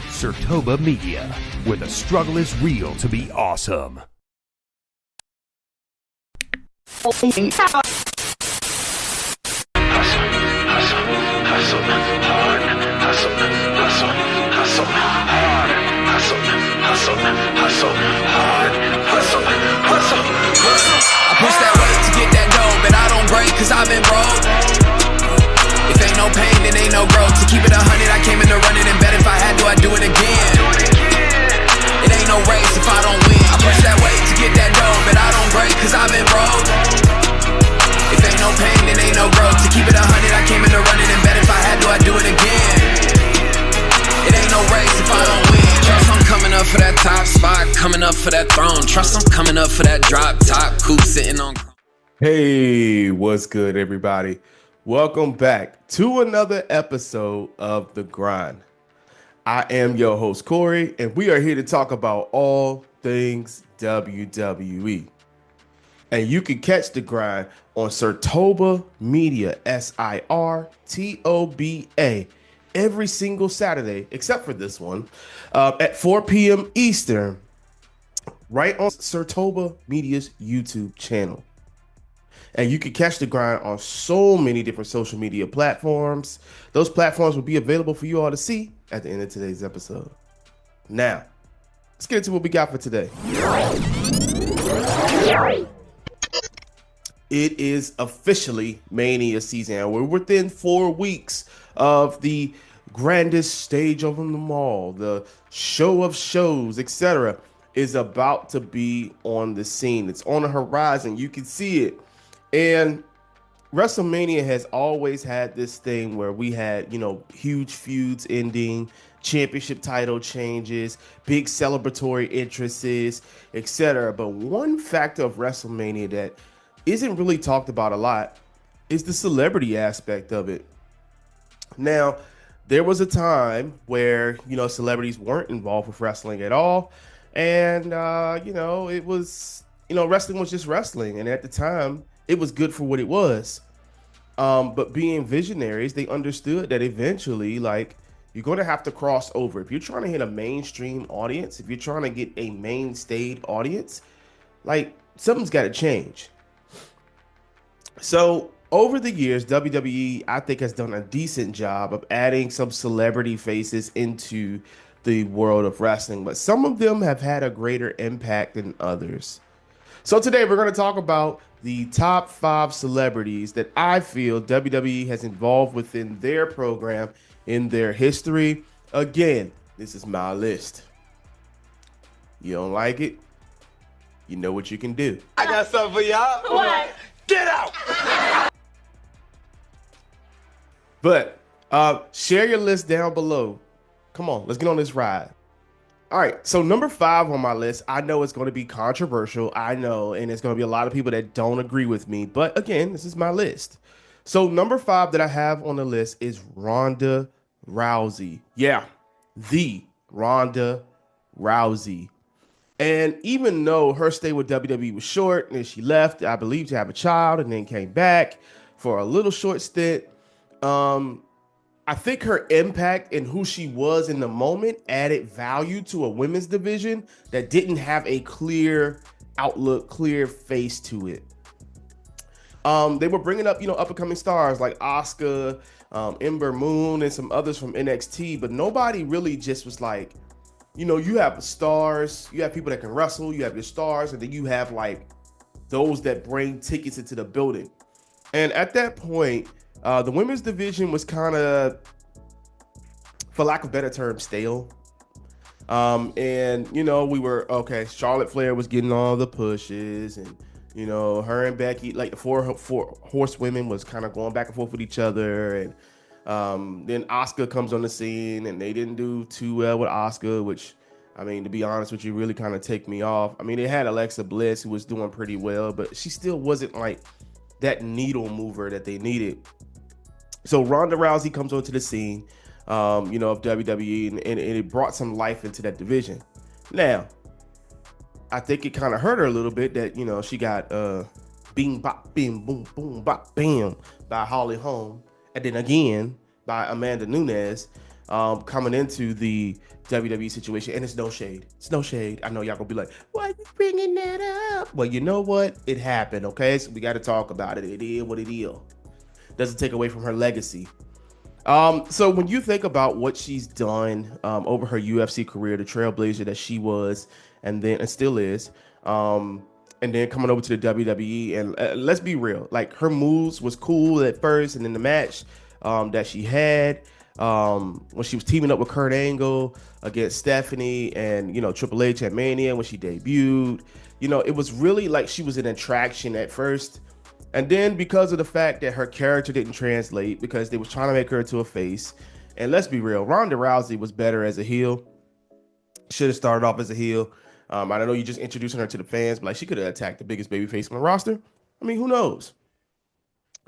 Sertoba Media, where the struggle is real to be awesome. I push that weight to get that dough, but I don't break cause I've been broke. If ain't no pain, then ain't no growth. To keep it 100, I came in to run it and bet if I had to, I'd do it again. It ain't no race if I don't win. I push that weight to get that dough, but I don't break cause I've been broke. If ain't no pain, then ain't no growth. To keep it 100, I came in to run it and bet if I had to, I'd do it again. It ain't no race if I don't win. Trust I'm coming up for that top spot, coming up for that throne. Trust I'm coming up for that drop top, coupe sitting on. Hey, what's good, everybody? Welcome back to another episode of The Grind. I am your host, Korrey, and we are here to talk about all things WWE. And you can catch The Grind on Sertoba Media, SIRTOBA, every single Saturday, except for this one, at 4 p.m. Eastern, right on Sertoba Media's YouTube channel. And you can catch The Grind on so many different social media platforms. Those platforms will be available for you all to see at the end of today's episode. Now, let's get into what we got for today. It is officially Mania season. We're within 4 weeks of the grandest stage of them all. The show of shows, etc., is about to be on the scene. It's on the horizon. You can see it. And WrestleMania has always had this thing where we had, huge feuds ending, championship title changes, big celebratory entrances, etc. But one factor of WrestleMania that isn't really talked about a lot is the celebrity aspect of it. Now, there was a time where, celebrities weren't involved with wrestling at all. And, it was, wrestling was just wrestling. And at the time, it was good for what it was. But being visionaries, they understood that eventually, you're going to have to cross over. If you're trying to hit a mainstream audience, if you're trying to get a mainstay audience, something's got to change. So over the years, WWE, I think, has done a decent job of adding some celebrity faces into the world of wrestling, but some of them have had a greater impact than others. So today we're going to talk about the top 5 celebrities that I feel WWE has involved within their program in their history. Again, this is my list. You don't like it? You know what you can do. I got something for y'all. What? Get out! But share your list down below. Come on, let's get on this ride. All right, so number 5 on my list, I know it's going to be controversial. I know, and there's going to be a lot of people that don't agree with me. But again, this is my list. So number 5 that I have on the list is Ronda Rousey. Yeah, the Ronda Rousey. And even though her stay with WWE was short, and then she left, I believe, to have a child, and then came back for a little short stint, I think her impact and who she was in the moment added value to a women's division that didn't have a clear outlook, clear face to it. They were bringing up, up-and-coming stars like Asuka, Ember Moon, and some others from NXT, but nobody really just was like, you have stars, you have people that can wrestle, you have your stars, and then you have those that bring tickets into the building. And at that point, the women's division was kind of, for lack of a better term, stale. And, we were, okay, Charlotte Flair was getting all the pushes, and, her and Becky, the four horsewomen was kind of going back and forth with each other. And then Asuka comes on the scene, and they didn't do too well with Asuka, which, to be honest with you, really kind of take me off. They had Alexa Bliss, who was doing pretty well, but she still wasn't that needle mover that they needed. So Ronda Rousey comes onto the scene, of WWE, and it brought some life into that division. Now, I think it kind of hurt her a little bit that, she got bing, bop, bim, boom, boom, bop, bam by Holly Holm, and then again by Amanda Nunes. coming into the WWE situation. And it's no shade. It's no shade. I know y'all gonna be like, why are you bringing that up? Well, you know what? It happened, okay? So we got to talk about it. It is what it is. Doesn't take away from her legacy. So when you think about what she's done over her UFC career, the trailblazer that she was, and still is, and then coming over to the WWE, and let's be real, like her moves was cool at first, and then the match that she had when she was teaming up with Kurt Angle against Stephanie, and Triple H at Mania when she debuted, it was really like she was an attraction at first. And then because of the fact that her character didn't translate, because they was trying to make her into a face, and let's be real, Ronda Rousey was better as a heel. Should have started off as a heel. I don't know, you just introducing her to the fans, but like she could have attacked the biggest babyface on the roster. I mean, who knows?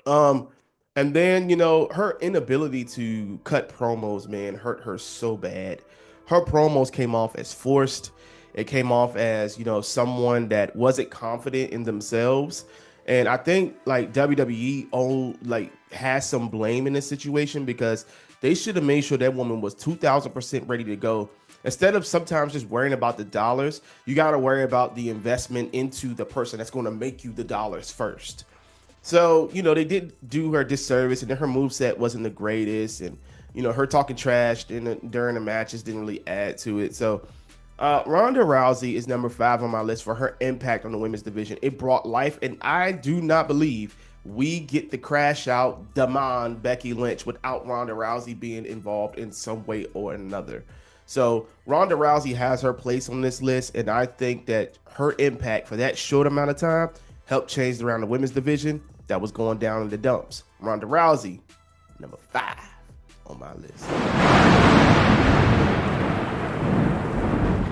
And then her inability to cut promos, man, hurt her so bad. Her promos came off as forced. It came off as someone that wasn't confident in themselves. And I think like WWE has some blame in this situation, because they should have made sure that woman was 2,000% ready to go. Instead of sometimes just worrying about the dollars, you got to worry about the investment into the person that's going to make you the dollars first. So, they did do her disservice, and then her moveset wasn't the greatest. And, her talking trash during the matches didn't really add to it. So, Ronda Rousey is number 5 on my list for her impact on the women's division. It brought life, and I do not believe we get the crash out demand Becky Lynch without Ronda Rousey being involved in some way or another. So Ronda Rousey has her place on this list, and I think that her impact for that short amount of time helped change around the women's division that was going down in the dumps. Ronda Rousey, number 5 on my list.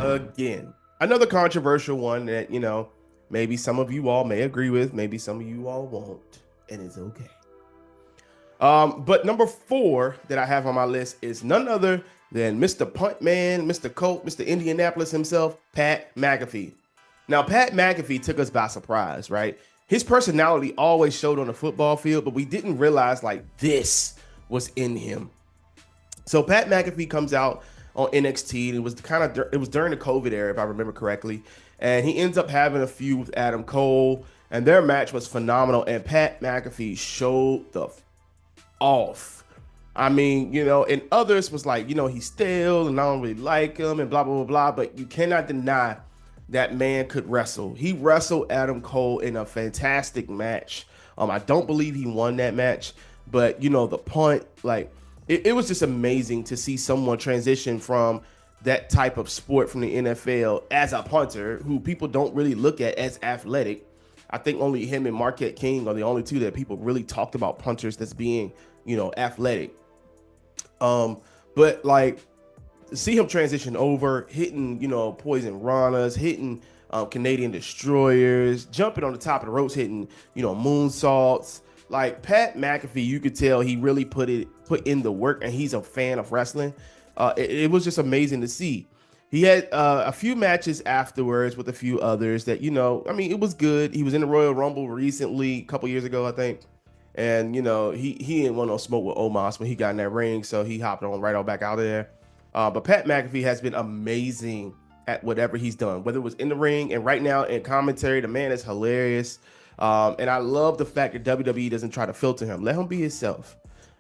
Again, another controversial one that, maybe some of you all may agree with, maybe some of you all won't, and it's okay. But number 4 that I have on my list is none other than Mr. Punt Man, Mr. Colt, Mr. Indianapolis himself, Pat McAfee. Now, Pat McAfee took us by surprise, right? His personality always showed on the football field, but we didn't realize like this was in him. So Pat McAfee comes out on NXT. It was during the COVID era, if I remember correctly, and he ends up having a feud with Adam Cole, and their match was phenomenal. And Pat McAfee showed the off. I mean, and others was like, he's stale and I don't really like him and blah blah blah blah. But you cannot deny that man could wrestle. He wrestled Adam Cole in a fantastic match. I don't believe he won that match, but the punt, like. It was just amazing to see someone transition from that type of sport from the NFL as a punter, who people don't really look at as athletic. I think only him and Marquette King are the only two that people really talked about punters that's being, athletic. But like, see him transition over, hitting, poison ranas, hitting Canadian destroyers, jumping on the top of the ropes, hitting, moonsaults. Like Pat McAfee, you could tell he really put in the work, and he's a fan of wrestling. It was just amazing to see. He had a few matches afterwards with a few others that, it was good. He was in the Royal Rumble recently, a couple years ago, I think. And, he didn't want no smoke with Omos when he got in that ring, so he hopped right on back out of there. But Pat McAfee has been amazing at whatever he's done, whether it was in the ring and right now in commentary. The man is hilarious. And I love the fact that WWE doesn't try to filter him. Let him be himself,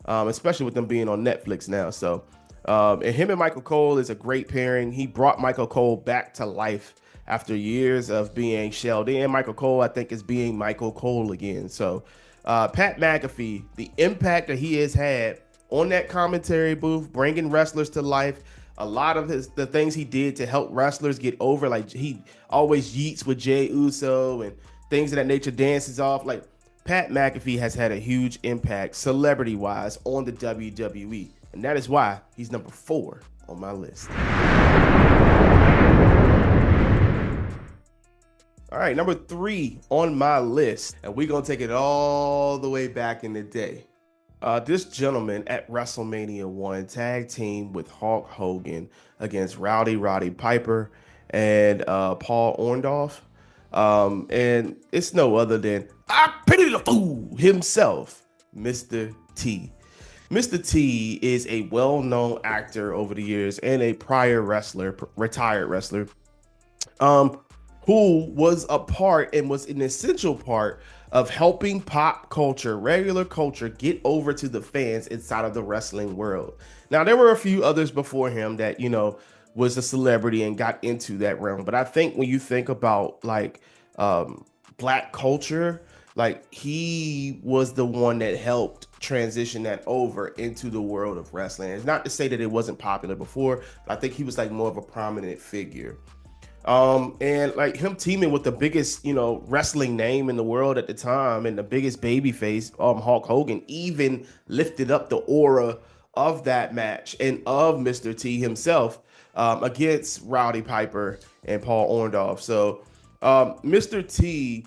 especially with them being on Netflix now. So, and him and Michael Cole is a great pairing. He brought Michael Cole back to life after years of being shelled in. Michael Cole, I think, is being Michael Cole again. So, Pat McAfee, the impact that he has had on that commentary booth, bringing wrestlers to life, a lot of the things he did to help wrestlers get over, like he always yeets with Jey Uso and things of that nature, dances off. Like Pat McAfee has had a huge impact celebrity-wise on the WWE, and that is why he's number 4 on my list. All right, number 3 on my list, and we're gonna take it all the way back in the day. This gentleman at WrestleMania 1 tag team with Hulk Hogan against Roddy Piper and Paul Orndorff. And it's no other than I pity the fool himself, Mr. T. Mr. T is a well-known actor over the years and a prior wrestler, retired wrestler, who was a part and was an essential part of helping pop culture, regular culture, get over to the fans inside of the wrestling world. Now, there were a few others before him that, was a celebrity and got into that realm. But I think when you think about like black culture, like he was the one that helped transition that over into the world of wrestling. It's not to say that it wasn't popular before, but I think he was like more of a prominent figure. And like him teaming with the biggest, wrestling name in the world at the time and the biggest baby face, Hulk Hogan, even lifted up the aura of that match and of Mr. T himself against Rowdy Piper and Paul Orndorff. So Mr. T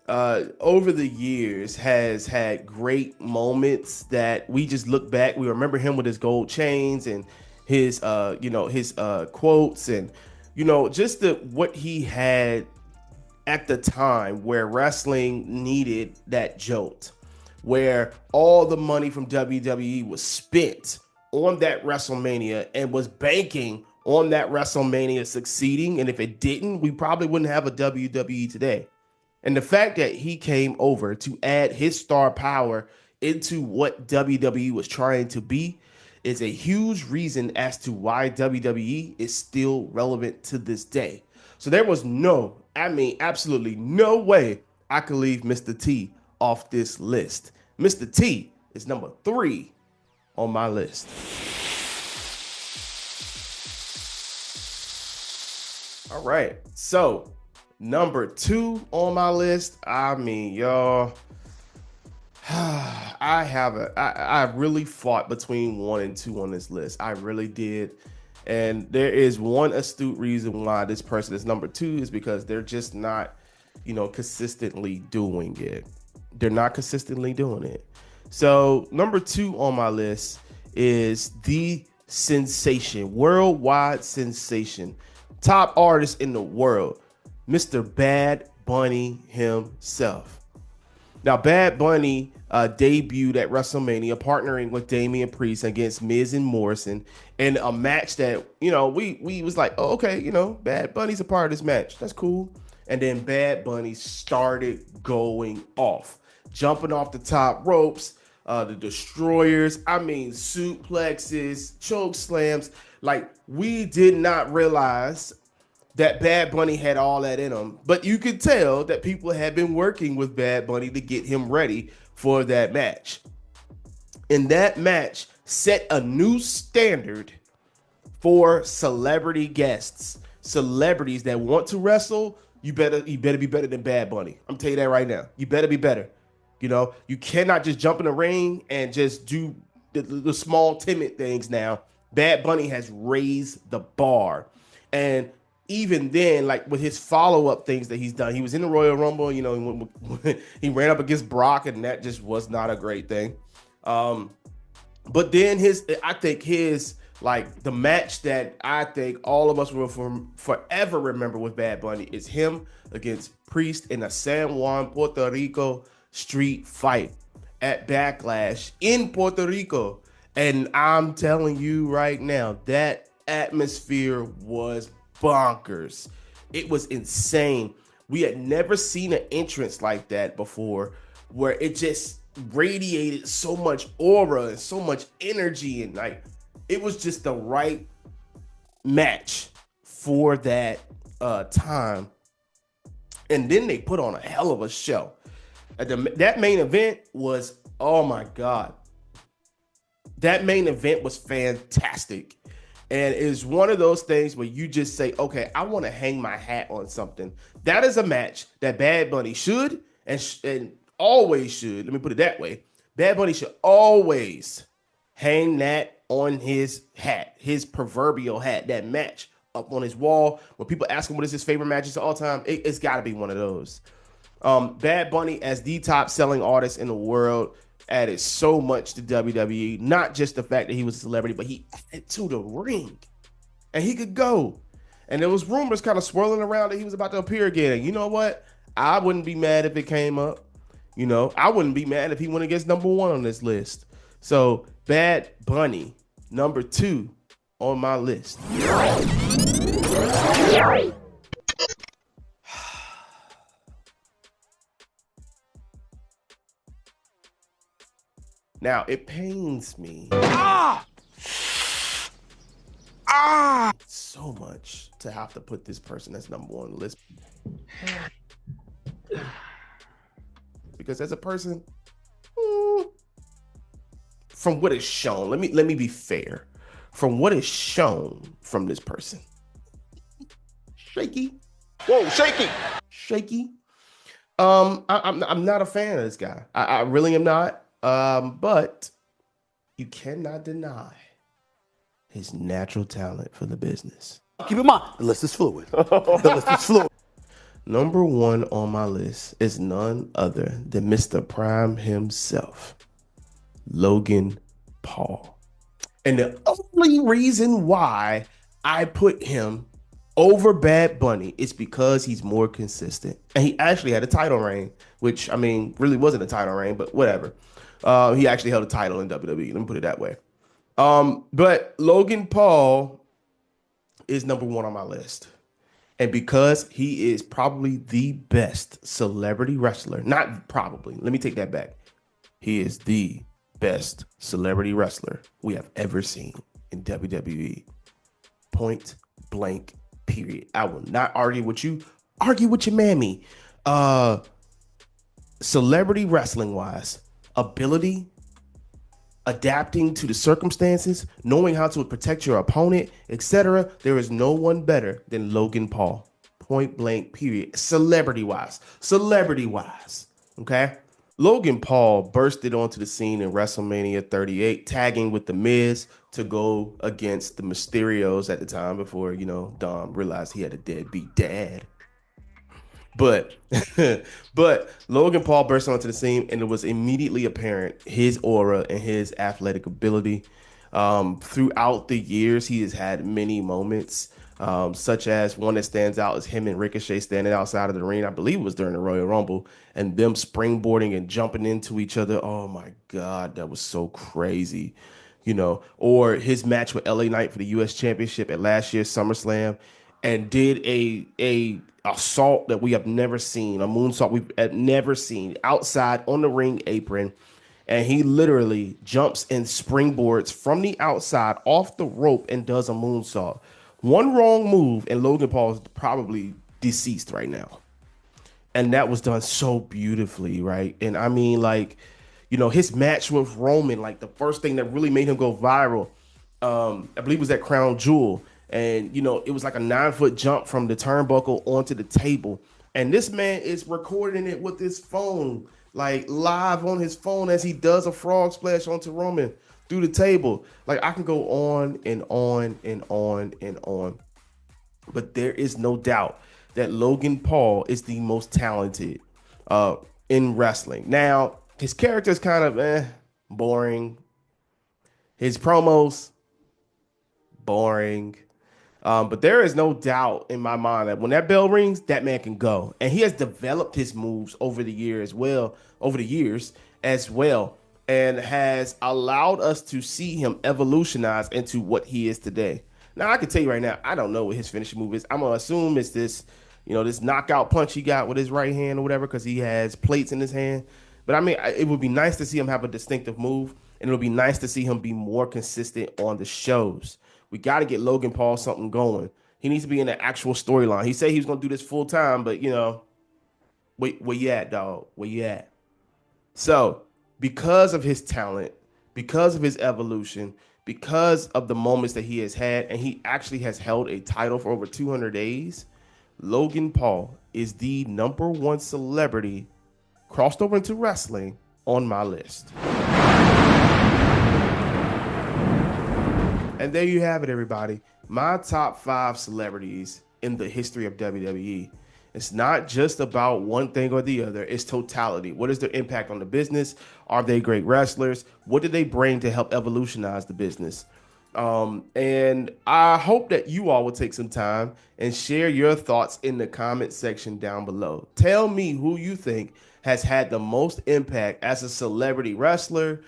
over the years has had great moments that we just look back. We remember him with his gold chains and his quotes and just what he had at the time where wrestling needed that jolt, where all the money from WWE was spent on that WrestleMania and was banking on that WrestleMania succeeding. And if it didn't, we probably wouldn't have a WWE today. And the fact that he came over to add his star power into what WWE was trying to be is a huge reason as to why WWE is still relevant to this day. So there was absolutely no way I could leave Mr. T off this list. Mr. T is number 3 on my list. All right, so number 2 on my list. Y'all, I really fought between 1 and 2 on this list. I really did. And there is one astute reason why this person is number 2 is because they're just not, consistently doing it. They're not consistently doing it. So number 2 on my list is the sensation, worldwide sensation, top artist in the world, Mr. Bad Bunny himself. Now, Bad Bunny debuted at WrestleMania, partnering with Damian Priest against Miz and Morrison in a match that, we was like, oh, okay, Bad Bunny's a part of this match. That's cool. And then Bad Bunny started going off, jumping off the top ropes, the destroyers, suplexes, choke slams. Like, we did not realize that Bad Bunny had all that in him. But you could tell that people had been working with Bad Bunny to get him ready for that match. And that match set a new standard for celebrity guests. Celebrities that want to wrestle, you better be better than Bad Bunny. I'm telling you that right now. You better be better. You cannot just jump in the ring and just do the small timid things now. Bad Bunny has raised the bar. And even then, like with his follow-up things that he's done, he was in the Royal Rumble, he ran up against Brock, and that just was not a great thing. But then the match that I think all of us will forever remember with Bad Bunny is him against Priest in a San Juan, Puerto Rico street fight at Backlash in Puerto Rico. And I'm telling you right now, that atmosphere was bonkers. It was insane. We had never seen an entrance like that before, where it just radiated so much aura and so much energy, and like it was just the right match for that time. And then they put on a hell of a show. That main event was, oh my God, that main event was fantastic. And it's one of those things where you just say, okay, I want to hang my hat on something. That is a match that Bad Bunny should and always should. Let me put it that way. Bad Bunny should always hang that on his hat, his proverbial hat, that match up on his wall. When people ask him what is his favorite matches of all time, it's got to be one of those. Bad Bunny, as the top selling artist in the world, added so much to WWE, not just the fact that he was a celebrity, but he added to the ring, and he could go. And there was rumors kind of swirling around that he was about to appear again. And you know what? I wouldn't be mad if it came up. I wouldn't be mad if he went against number 1 on this list. So Bad Bunny, number 2 on my list. Now, it pains me so much to have to put this person as number 1 on the list. Because as a person, from what is shown, let me be fair. From what is shown from this person, shaky. Whoa, shaky. Shaky. I'm not a fan of this guy. I really am not. But you cannot deny his natural talent for the business. Keep in mind, the list is fluid. The list is fluid. Number 1 on my list is none other than Mr. Prime himself, Logan Paul. And the only reason why I put him over Bad Bunny is because he's more consistent. And he actually had a title reign, which, I mean, really wasn't a title reign, but whatever. He actually held a title in WWE. Let me put it that way. But Logan Paul is number 1 on my list. And because he is probably the best celebrity wrestler, not probably, let me take that back. He is the best celebrity wrestler we have ever seen in WWE. Point blank, period. I will not argue with you. Argue with your mammy. Celebrity wrestling wise, ability, adapting to the circumstances, knowing how to protect your opponent, etc. There is no one better than Logan Paul. Point blank, period. Celebrity wise. Okay? Logan Paul bursted onto the scene in WrestleMania 38, tagging with The Miz to go against the Mysterios at the time before, Dom realized he had a deadbeat dad. But Logan Paul burst onto the scene, and it was immediately apparent his aura and his athletic ability. Throughout the years, he has had many moments, such as one that stands out is him and Ricochet standing outside of the ring. I believe it was during the Royal Rumble, and them springboarding and jumping into each other. Oh my God, that was so crazy. Or his match with LA Knight for the US Championship at last year's SummerSlam, and did a assault that we have never seen, a moonsault we've never seen outside on the ring apron. And he literally jumps and springboards from the outside off the rope and does a moonsault. One wrong move and Logan Paul is probably deceased right now. And that was done so beautifully, right? And I mean, his match with Roman, the first thing that really made him go viral, I believe was that Crown Jewel. And, it was like a 9-foot jump from the turnbuckle onto the table. And this man is recording it with his phone, live on his phone as he does a frog splash onto Roman through the table. I can go on and on and on and on. But there is no doubt that Logan Paul is the most talented in wrestling. Now, his character is kind of boring. His promos, boring. But there is no doubt in my mind that when that bell rings, that man can go. And he has developed his moves over the years as well, and has allowed us to see him evolutionize into what he is today. Now, I can tell you right now, I don't know what his finishing move is. I'm going to assume it's this, this knockout punch he got with his right hand or whatever, because he has plates in his hand. But I mean, it would be nice to see him have a distinctive move, and it'll be nice to see him be more consistent on the shows. We got to get Logan Paul something going. He needs to be in an actual storyline. He said he was going to do this full time, but, where you at, dog? Where you at? So, because of his talent, because of his evolution, because of the moments that he has had, and he actually has held a title for over 200 days, Logan Paul is the number 1 celebrity crossed over into wrestling on my list. And there you have it, everybody. My top 5 celebrities in the history of WWE. It's not just about one thing or the other. It's totality. What is their impact on the business? Are they great wrestlers? What do they bring to help evolutionize the business? And I hope that you all will take some time and share your thoughts in the comment section down below. Tell me who you think has had the most impact as a celebrity wrestler,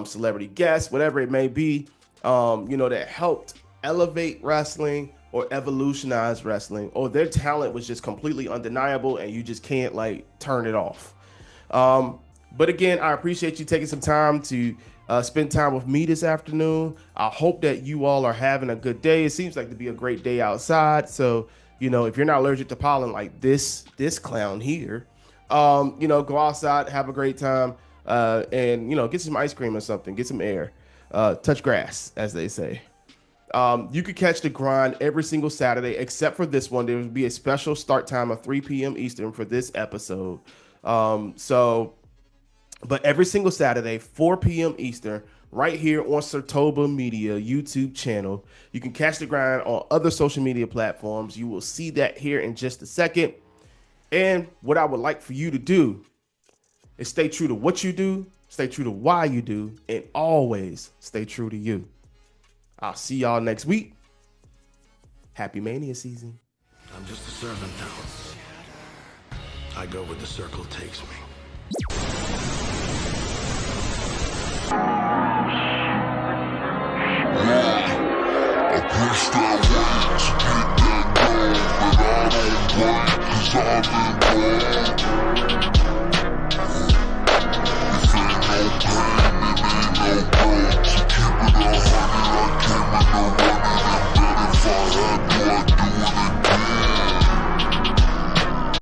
celebrity guests, whatever it may be, that helped elevate wrestling or evolutionize wrestling, or their talent was just completely undeniable and you just can't like turn it off. But again, I appreciate you taking some time to spend time with me this afternoon. I hope that you all are having a good day. It seems like to be a great day outside. So, if you're not allergic to pollen like this clown here, go outside, have a great time, and, get some ice cream or something, get some air, touch grass, as they say. You could catch The Grind every single Saturday, except for this one. There will be a special start time of 3 p.m. Eastern for this episode. But every single Saturday, 4 p.m. Eastern, right here on Sertoba Media YouTube channel. You can catch The Grind on other social media platforms. You will see that here in just a second. And what I would like for you to do is stay true to what you do, stay true to why you do, and always stay true to you. I'll see y'all next week. Happy Mania season. I'm just a servant now. I go where the circle takes me. I push that weight to get that gold, but I don't break 'cause I've been broke.